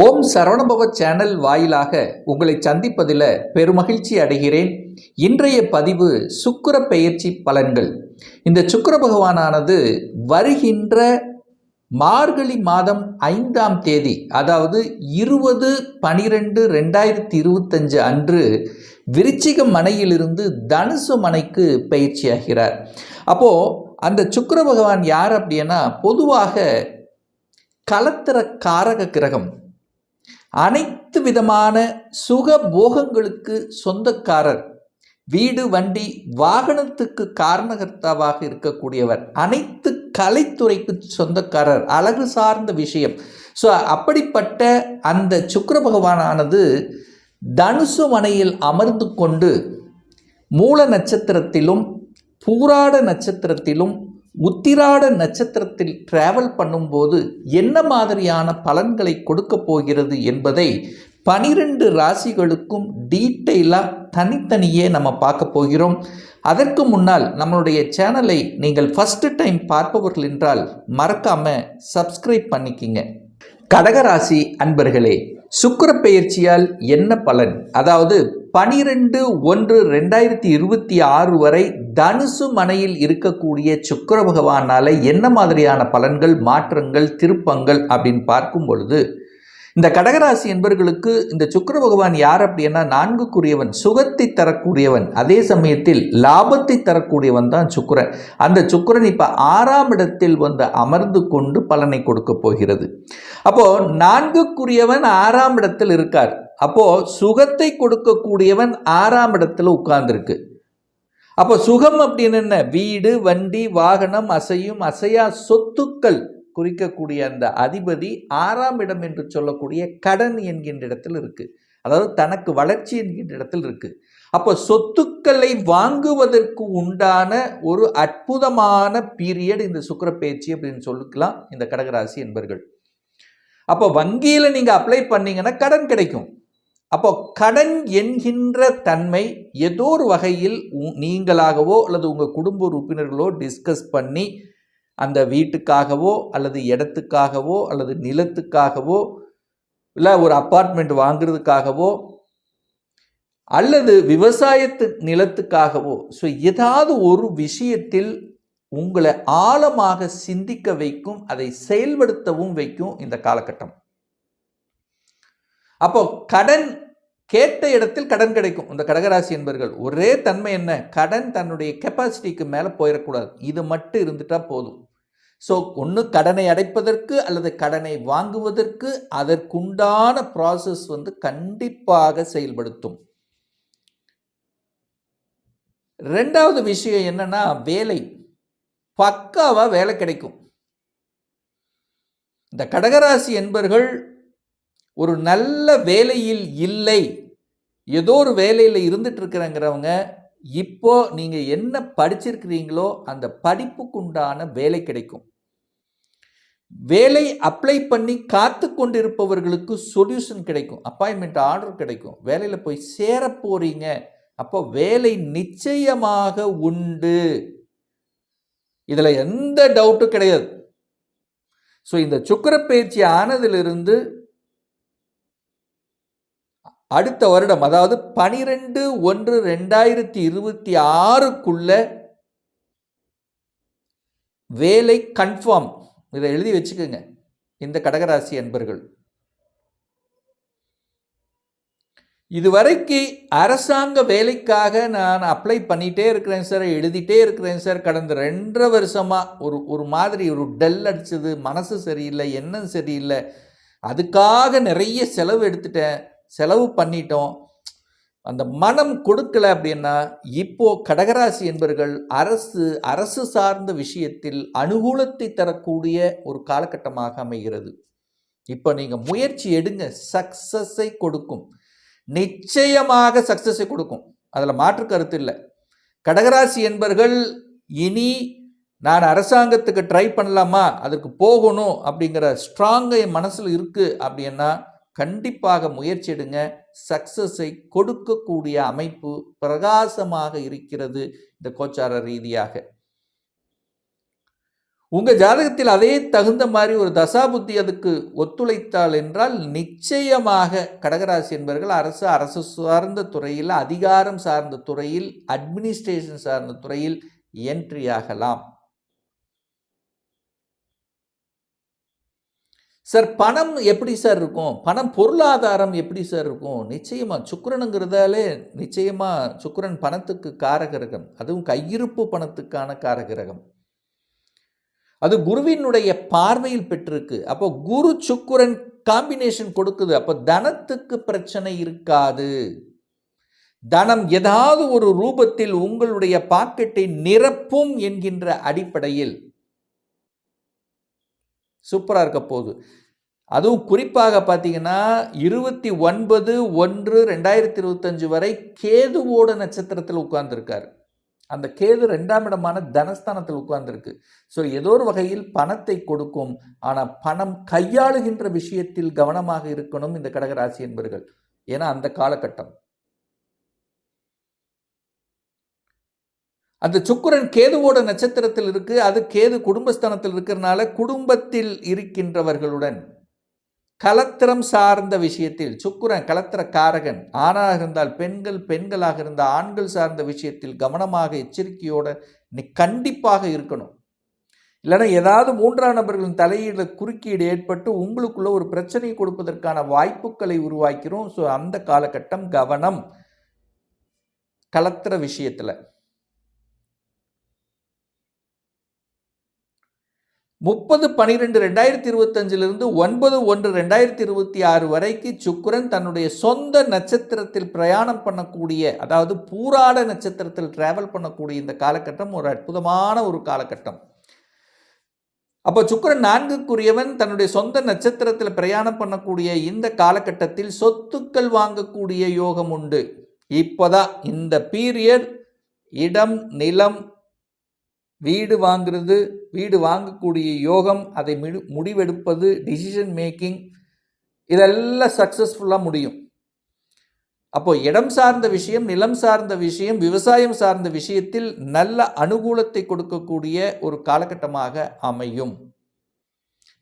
ஓம் Saravanabhava channel வாயிலாக உங்களை சந்திப்பதில் பெருமகிழ்ச்சி அடைகிறேன். இன்றைய பதிவு சுக்கிர பெயர்ச்சி பலன்கள். இந்த சுக்கிர பகவானானது வருகின்ற மார்கழி மாதம் 5ஆம் தேதி, அதாவது 20/12/2025 அன்று விருச்சிக மனையிலிருந்து தனுசு மனைக்கு பயிற்சியாகிறார். அப்போது அந்த சுக்கிர பகவான் யார் அப்படின்னா, பொதுவாக கலத்திர காரக கிரகம். அனைத்து விதமான சுக போகங்களுக்கு சொந்தக்காரர், வீடு வண்டி வாகனத்துக்கு காரணகர்த்தாவாக இருக்கக்கூடியவர், அனைத்து கலைத்துறைக்கு சொந்தக்காரர், அழகு சார்ந்த விஷயம். ஸோ அப்படிப்பட்ட அந்த சுக்கிர பகவானானது தனுசு மனையில் அமர்ந்து கொண்டு மூல நட்சத்திரத்திலும் பூராட நட்சத்திரத்திலும் உத்திராட நட்சத்திரத்தில் டிராவல் பண்ணும்போது என்ன மாதிரியான பலன்களை கொடுக்க போகிறது என்பதை 12 ராசிகளுக்கும் டீட்டெயிலாக தனித்தனியே நம்ம பார்க்க போகிறோம். அதற்கு முன்னால் நம்மளுடைய சேனலை நீங்கள் ஃபஸ்ட்டு டைம் பார்ப்பவர்கள் என்றால் மறக்காமல் சப்ஸ்கிரைப் பண்ணிக்கிங்க. கடகராசி அன்பர்களே, சுக்கிர பெயர்ச்சியால் என்ன பலன்? அதாவது 12/1/2026 வரை தனுசு மனையில் இருக்கக்கூடிய சுக்கிர பகவானால் என்ன மாதிரியான பலன்கள், மாற்றங்கள், திருப்பங்கள் அப்படின்னு பார்க்கும் பொழுது, இந்த கடகராசி என்பவர்களுக்கு இந்த சுக்கிர பகவான் யார் அப்படின்னா 4க்குரியவன், சுகத்தை தரக்கூடியவன், அதே சமயத்தில் லாபத்தை தரக்கூடியவன் தான் சுக்கிரன். அந்த சுக்கிரன் இப்போ 6ஆம் இடத்தில் வந்து அமர்ந்து கொண்டு பலனை கொடுக்க போகிறது. அப்போ 4க்குரியவன் 6ஆம் இடத்தில் இருக்கார். அப்போ சுகத்தை கொடுக்கக்கூடியவன் 6ஆம் இடத்துல உட்கார்ந்துருக்கு. அப்போ சுகம் அப்படின்னு என்ன? வீடு வண்டி வாகனம், அசையும் அசையா சொத்துக்கள் குறிக்கக்கூடிய அந்த அதிபதி 6ஆம் இடம் என்று சொல்லக்கூடிய கடன் என்கின்ற இடத்தில் இருக்கு. அதாவது தனக்கு வளர்ச்சி என்கின்ற இடத்தில் இருக்கு. அப்போ சொத்துக்களை வாங்குவதற்கு உண்டான ஒரு அற்புதமான பீரியட் இந்த சுக்கிர பெயர்ச்சி அப்படின்னு சொல்லிக்கலாம் இந்த கடகராசி என்பர்கள். அப்போ வங்கியில் நீங்க அப்ளை பண்ணீங்கன்னா கடன் கிடைக்கும். அப்போ கடன் என்கின்ற தன்மை ஏதோ ஒரு வகையில் நீங்களாகவோ அல்லது உங்கள் குடும்ப உறுப்பினர்களோ டிஸ்கஸ் பண்ணி அந்த வீட்டுக்காகவோ அல்லது இடத்துக்காகவோ அல்லது நிலத்துக்காகவோ இல்லை ஒரு அப்பார்ட்மெண்ட் வாங்குறதுக்காகவோ அல்லது விவசாயத்து நிலத்துக்காகவோ, ஸோ ஏதாவது ஒரு விஷயத்தில் உங்களை ஆழமாக சிந்திக்க வைக்கும், அதை செயல்படுத்தவும் வைக்கும் இந்த காலகட்டம். அப்போ கடன் கேட்ட இடத்தில் கடன் கிடைக்கும். இந்த கடகராசி என்பவர்கள் ஒரே தன்மை என்ன? கடன் தன்னுடைய கெப்பாசிட்டிக்கு மேலே போயிடக்கூடாது. இது மட்டும் இருந்துட்டா போதும். ஸோ ஒன்று கடனை அடைப்பதற்கு அல்லது கடனை வாங்குவதற்கு அதற்குண்டான ப்ராசஸ் வந்து கண்டிப்பாக செயல்படுத்தும். ரெண்டாவது விஷயம் என்னன்னா, வேலை பக்காவாக வேலை கிடைக்கும். இந்த கடகராசி என்பவர்கள் ஒரு நல்ல வேலையில் இல்லை, ஏதோ ஒரு வேலையில் இருந்துட்டு இருக்கிறங்கிறவங்க, இப்போ நீங்கள் என்ன படிச்சிருக்கிறீங்களோ அந்த படிப்புக்குண்டான வேலை கிடைக்கும். வேலை அப்ளை பண்ணி காத்து கொண்டிருப்பவர்களுக்கு சொல்யூஷன் கிடைக்கும், அப்பாயின்மெண்ட் ஆர்டர் கிடைக்கும், வேலையில் போய் சேர போறீங்க. அப்போ வேலை நிச்சயமாக உண்டு, இதில் எந்த டவுட்டும் கிடையாது. ஸோ இந்த சுக்கிர பெயர்ச்சி ஆனதிலிருந்து அடுத்த வருடம், அதாவது 12/1/2026க்குள்ள வேலை கன்ஃபார்ம். இதை எழுதி வச்சுக்கோங்க இந்த கடகராசி அன்பர்கள். இதுவரைக்கு அரசாங்க வேலைக்காக நான் அப்ளை பண்ணிகிட்டே இருக்கிறேன் சார், எழுதிட்டே இருக்கிறேன் சார், கடந்த 2.5 வருஷமாக ஒரு மாதிரி ஒரு டல் அடிச்சது, மனசு சரியில்லை, எண்ணம் சரியில்லை, அதுக்காக நிறைய செலவு எடுத்துட்டேன், செலவு பண்ணிட்டோம், அந்த மனம் கொடுக்கல அப்படின்னா, இப்போ கடகராசி என்பவர்கள் அரசு சார்ந்த விஷயத்தில் அனுகூலத்தை தரக்கூடிய ஒரு காலகட்டமாக அமைகிறது. இப்போ நீங்கள் முயற்சி எடுங்க, சக்சஸை கொடுக்கும், நிச்சயமாக சக்சஸை கொடுக்கும், அதில் மாற்று கருத்து இல்லை. கடகராசி என்பவர்கள் இனி நான் அரசாங்கத்துக்கு ட்ரை பண்ணலாமா, அதுக்கு போகணும் அப்படிங்கிற ஸ்ட்ராங்கு என் மனசில் இருக்குது அப்படின்னா கண்டிப்பாக முயற்சி எடுங்க. சக்சஸை கொடுக்கக்கூடிய அமைப்பு பிரகாசமாக இருக்கிறது இந்த கோச்சார ரீதியாக. உங்கள் ஜாதகத்தில் அதே தகுந்த மாதிரி ஒரு தசாபுத்தி அதுக்கு ஒத்துழைத்தால் என்றால் நிச்சயமாக கடகராசி என்பவர்கள் அரசு சார்ந்த துறையில், அதிகாரம் சார்ந்த துறையில், அட்மினிஸ்ட்ரேஷன் சார்ந்த துறையில் என்ட்ரி ஆகலாம். சார் பணம் எப்படி சார் இருக்கும், பணம் பொருளாதாரம் எப்படி சார் இருக்கும்? நிச்சயமாக சுக்கிரனுங்கிறதாலே நிச்சயமாக சுக்கிரன் பணத்துக்கு காரகிரகம், அதுவும் கையிருப்பு பணத்துக்கான காரகிரகம். அது குருவினுடைய பார்வையில் பெற்றிருக்கு. அப்போ குரு சுக்கிரன் காம்பினேஷன் கொடுக்குது. அப்போ தனத்துக்கு பிரச்சனை இருக்காது. தனம் ஏதாவது ஒரு ரூபத்தில் உங்களுடைய பாக்கெட்டை நிரப்பும் என்கின்ற அடிப்படையில் சூப்பராக இருக்க போகுது. அதுவும் குறிப்பாக பார்த்தீங்கன்னா 29/1/2025 வரை கேதுவோட நட்சத்திரத்தில் உட்கார்ந்துருக்கார். அந்த கேது 2ஆம் இடமான தனஸ்தானத்தில் உட்கார்ந்துருக்கு. ஸோ ஏதோ ஒரு வகையில் பணத்தை கொடுக்கும். ஆனால் பணம் கையாளுகின்ற விஷயத்தில் கவனமாக இருக்கணும் இந்த கடகராசி என்பவர்கள். ஏன்னா அந்த காலகட்டம் அந்த சுக்கிரன் கேதுவோட நட்சத்திரத்தில் இருக்கு. அது கேது குடும்பஸ்தானத்தில் இருக்கிறதுனால குடும்பத்தில் இருக்கின்றவர்களுடன் கலத்திரம் சார்ந்த விஷயத்தில், சுக்கிரன் கலத்திர காரகன், ஆணாக இருந்தால் பெண்கள், பெண்களாக இருந்தால் ஆண்கள் சார்ந்த விஷயத்தில் கவனமாக எச்சரிக்கையோட நீ கண்டிப்பாக இருக்கணும். இல்லைன்னா ஏதாவது 3ஆம் நபர்களின் தலையீடு குறுக்கீடு ஏற்பட்டு உங்களுக்குள்ள ஒரு பிரச்சனை கொடுப்பதற்கான வாய்ப்புகளை உருவாக்கிறோம். ஸோ அந்த காலகட்டம் கவனம் கலத்திர விஷயத்தில். 30/12/2025 9/1/2026 வரைக்கு சுக்கிரன் தன்னுடைய சொந்த நட்சத்திரத்தில் பிரயாணம் பண்ணக்கூடிய, அதாவது பூராட நட்சத்திரத்தில் டிராவல் பண்ணக்கூடிய இந்த காலகட்டம் ஒரு அற்புதமான ஒரு காலகட்டம். அப்போ சுக்கிரன் 4க்குரியவன் தன்னுடைய சொந்த நட்சத்திரத்தில் பிரயாணம் பண்ணக்கூடிய இந்த காலகட்டத்தில் சொத்துக்கள் வாங்கக்கூடிய யோகம் உண்டு. இப்போதான் இந்த பீரியட் இடம், நிலம், வீடு வாங்குறது, வீடு வாங்கக்கூடிய யோகம், அதை முடிவெடுப்பது, டிசிஷன் மேக்கிங், இதெல்லாம் சக்ஸஸ்ஃபுல்லாக முடியும். அப்போ இடம் சார்ந்த விஷயம், நிலம் சார்ந்த விஷயம், விவசாயம் சார்ந்த விஷயத்தில் நல்ல அனுகூலத்தை கொடுக்கக்கூடிய ஒரு காலகட்டமாக அமையும்.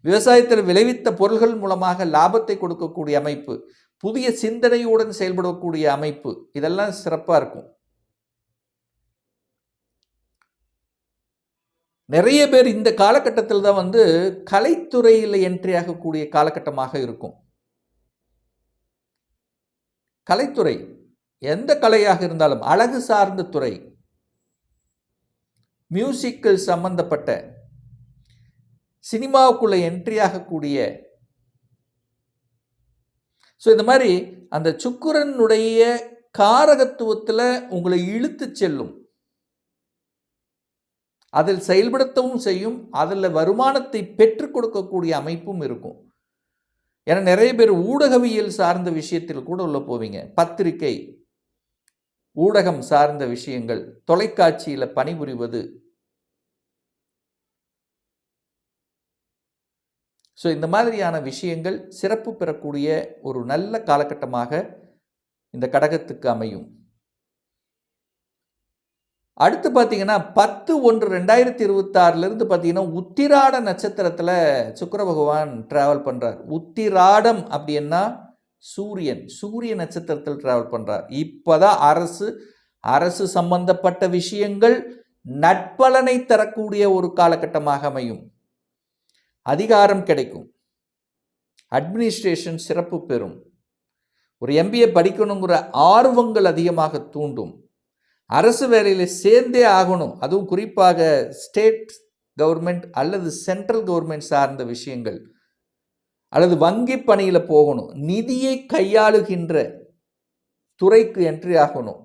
விவசாயத்தில் விளைவித்த பொருள்கள் மூலமாக லாபத்தை கொடுக்கக்கூடிய அமைப்பு, புதிய சிந்தனையுடன் செயல்படக்கூடிய அமைப்பு, இதெல்லாம் சிறப்பாக இருக்கும். நிறைய பேர் இந்த காலகட்டத்தில் தான் கலைத்துறையில் என்ட்ரி ஆகக்கூடிய காலகட்டமாக இருக்கும். கலைத்துறை எந்த கலையாக இருந்தாலும், அழகு சார்ந்த துறை, மியூசிக்கல் சம்பந்தப்பட்ட, சினிமாவுக்குள்ள என்ட்ரி ஆகக்கூடிய, ஸோ இந்த மாதிரி அந்த சுக்கிரனுடைய காரகத்துவத்தில் உங்களை இழுத்து செல்லும். அதில் செயல்படுத்தவும் செய்யும். அதில் வருமானத்தை பெற்றுக் கொடுக்கக்கூடிய அமைப்பும் இருக்கும். ஏன்னா நிறைய பேர் ஊடகவியல் சார்ந்த விஷயத்தில் கூட உள்ள போவீங்க. பத்திரிகை, ஊடகம் சார்ந்த விஷயங்கள், தொலைக்காட்சியில் பணிபுரிவது. ஸோ இந்த மாதிரியான விஷயங்கள் சிறப்பு பெறக்கூடிய ஒரு நல்ல காலகட்டமாக இந்த கடகத்துக்கு அமையும். அடுத்து பார்த்தீங்கன்னா 10/1/2026 பார்த்தீங்கன்னா உத்திராட நட்சத்திரத்தில் சுக்கிர பகவான் டிராவல் பண்ணுறார். உத்திராடம் அப்படின்னா சூரிய நட்சத்திரத்தில் டிராவல் பண்ணுறார். இப்போதான் அரசு சம்பந்தப்பட்ட விஷயங்கள் நட்பலனை தரக்கூடிய ஒரு காலகட்டமாக அமையும். அதிகாரம் கிடைக்கும். அட்மினிஸ்ட்ரேஷன் சிறப்பு பெறும். ஒரு MBA படிக்கணுங்கிற ஆர்வங்கள் அதிகமாக தூண்டும். அரசு வேலையில் சேர்ந்தே ஆகணும். அதுவும் குறிப்பாக ஸ்டேட் கவர்மெண்ட் அல்லது சென்ட்ரல் கவர்மெண்ட் சார்ந்த விஷயங்கள், அல்லது வங்கி பணியில் போகணும். நிதியை கையாளுகின்ற துறைக்கு என்ட்ரி ஆகணும்,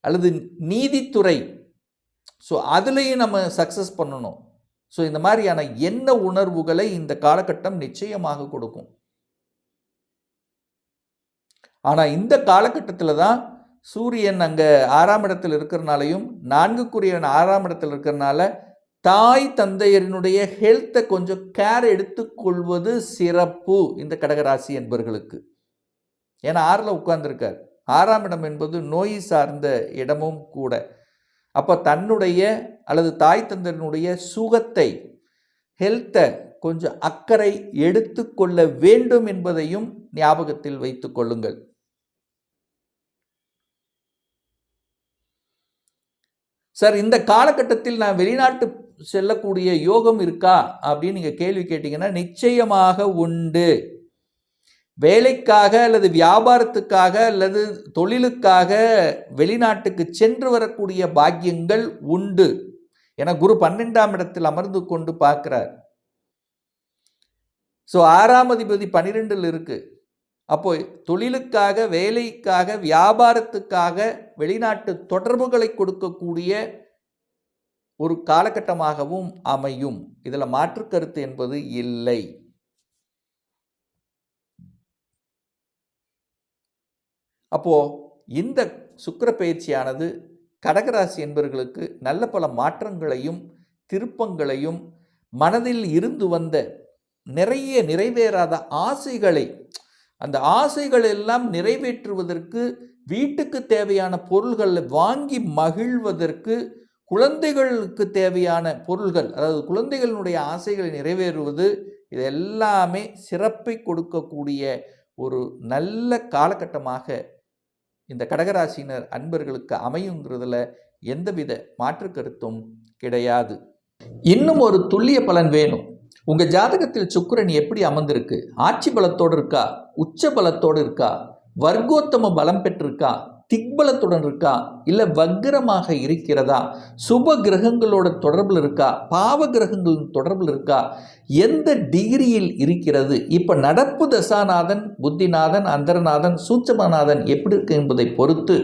அல்லது நீதித்துறை. ஸோ அதுலேயும் நம்ம சக்ஸஸ் பண்ணணும். ஸோ இந்த மாதிரியான எண்ண உணர்வுகளை இந்த காலகட்டம் நிச்சயமாக கொடுக்கும். ஆனால் இந்த காலகட்டத்தில் தான் சூரியன் அங்கே 6ஆம் இடத்தில் இருக்கிறனாலையும் 4க்குரியவன் 6ஆம் இடத்தில் இருக்கிறனால தாய் தந்தையரினுடைய ஹெல்த்தை கொஞ்சம் கேர் எடுத்துக்கொள்வது சிறப்பு இந்த கடகராசி என்பவர்களுக்கு. ஏன்னா 6ல் உட்கார்ந்துருக்கார். 6ஆம் இடம் என்பது நோய் சார்ந்த இடமும் கூட. அப்போ தன்னுடைய அல்லது தாய் தந்தனுடைய சுகத்தை, ஹெல்த்தை கொஞ்சம் அக்கறை எடுத்துக்கொள்ள வேண்டும் என்பதையும் ஞாபகத்தில் வைத்துக் கொள்ளுங்கள். சார், இந்த காலகட்டத்தில் நான் வெளிநாட்டு செல்லக்கூடிய யோகம் இருக்கா அப்படின்னு நீங்கள் கேள்வி கேட்டீங்கன்னா நிச்சயமாக உண்டு. வேலைக்காக அல்லது வியாபாரத்துக்காக அல்லது தொழிலுக்காக வெளிநாட்டுக்கு சென்று வரக்கூடிய பாக்கியங்கள் உண்டு. என குரு 12ஆம் இடத்தில் அமர்ந்து கொண்டு பார்க்கிறார். ஸோ 6ஆம் அதிபதி 12ல் இருக்கு. அப்போ தொழிலுக்காக, வேலைக்காக, வியாபாரத்துக்காக வெளிநாட்டு தொடர்புகளை கொடுக்கக்கூடிய ஒரு காலகட்டமாகவும் அமையும். இதில் மாற்று கருத்து என்பது இல்லை. அப்போ இந்த சுக்கிர பயிற்சியானது கடகராசி என்பவர்களுக்கு நல்ல பல மாற்றங்களையும் திருப்பங்களையும், மனதில் இருந்து வந்த நிறைய நிறைவேறாத ஆசைகளை, அந்த ஆசைகள் எல்லாம் நிறைவேற்றுவதற்கு, வீட்டுக்கு தேவையான பொருள்களை வாங்கி மகிழ்வதற்கு, குழந்தைகளுக்கு தேவையான பொருள்கள், அதாவது குழந்தைகளுடைய ஆசைகளை நிறைவேறுவது, இது எல்லாமே சிறப்பை கொடுக்கக்கூடிய ஒரு நல்ல காலகட்டமாக இந்த கடகராசினர் அன்பர்களுக்கு அமையுங்கிறதுல எந்தவித மாற்று கருத்தும் கிடையாது. இன்னும் ஒரு துல்லிய பலன் வேணும். உங்கள் ஜாதகத்தில் சுக்கிரன் எப்படி அமர்ந்திருக்கு? ஆட்சி பலத்தோடு இருக்கா? உச்ச பலத்தோடு இருக்கா? வர்க்கோத்தம பலம் பெற்றிருக்கா? திக்பலத்துடன் இருக்கா? இல்லை வக்ரமாக இருக்கிறதா? சுப கிரகங்களோட தொடர்பில் இருக்கா? பாவ கிரகங்களின் தொடர்பில் இருக்கா? எந்த டிகிரியில் இருக்கிறது? இப்போ நடப்பு தசாநாதன், புத்திநாதன், அந்தரநாதன், சூட்சமநாதன் எப்படி இருக்கு என்பதை பொறுத்து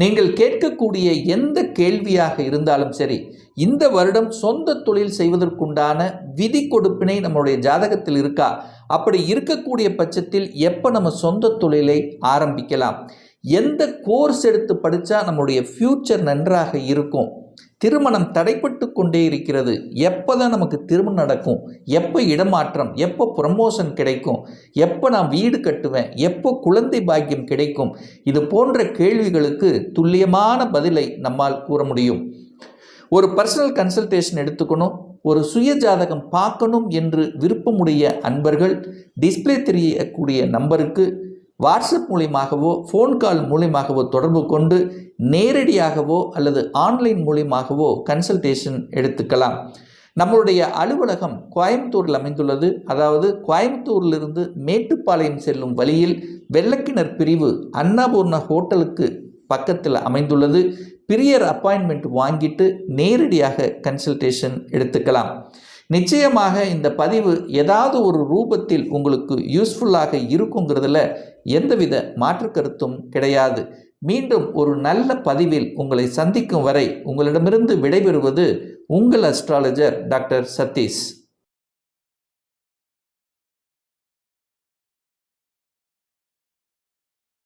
நீங்கள் கேட்கக்கூடிய எந்த கேள்வியாக இருந்தாலும் சரி, இந்த வருடம் சொந்த தொழில் செய்வதற்குண்டான விதி கொடுப்பினை நம்மளுடைய ஜாதகத்தில் இருக்கா? அப்படி இருக்கக்கூடிய பட்சத்தில் எப்போ நம்ம சொந்த தொழிலை ஆரம்பிக்கலாம்? எந்த கோர்ஸ் எடுத்து படித்தா நம்மளுடைய ஃப்யூச்சர் நன்றாக இருக்கும்? திருமணம் தடைப்பட்டு கொண்டே இருக்கிறது, எப்போ தான் நமக்கு திருமணம் நடக்கும்? எப்போ இடமாற்றம்? எப்போ ப்ரமோஷன் கிடைக்கும்? எப்போ நான் வீடு கட்டுவேன்? எப்போ குழந்தை பாக்கியம் கிடைக்கும்? இது போன்ற கேள்விகளுக்கு துல்லியமான பதிலை நம்மால் கூற முடியும். ஒரு பர்சனல் கன்சல்டேஷன் எடுத்துக்கணும், ஒரு சுய ஜாதகம் பார்க்கணும் என்று விருப்பமுடைய அன்பர்கள் டிஸ்பிளே தெரியக்கூடிய நம்பருக்கு வாட்ஸ்அப் மூலியமாகவோ ஃபோன் கால் மூலியமாகவோ தொடர்பு கொண்டு நேரடியாகவோ அல்லது ஆன்லைன் மூலியமாகவோ கன்சல்டேஷன் எடுத்துக்கலாம். நம்மளுடைய அலுவலகம் கோயம்புத்தூரில் அமைந்துள்ளது. அதாவது கோயம்புத்தூரிலிருந்து மேட்டுப்பாளையம் செல்லும் வழியில் வெள்ளக்கிணர் பிரிவு அன்னபூர்ணா ஹோட்டலுக்கு பக்கத்தில் அமைந்துள்ளது. பிரியர் அப்பாயின்மெண்ட் வாங்கிட்டு நேரடியாக கன்சல்டேஷன் எடுத்துக்கலாம். நிச்சயமாக இந்த பதிவு ஏதாவது ஒரு ரூபத்தில் உங்களுக்கு யூஸ்ஃபுல்லாக இருக்குங்கிறதுல எந்தவித மாற்று கருத்தும் கிடையாது. மீண்டும் ஒரு நல்ல பதிவில் உங்களை சந்திக்கும் வரை உங்களிடமிருந்து விடைபெறுவது உங்கள் அஸ்ட்ராலஜர் டாக்டர் சதீஷ்.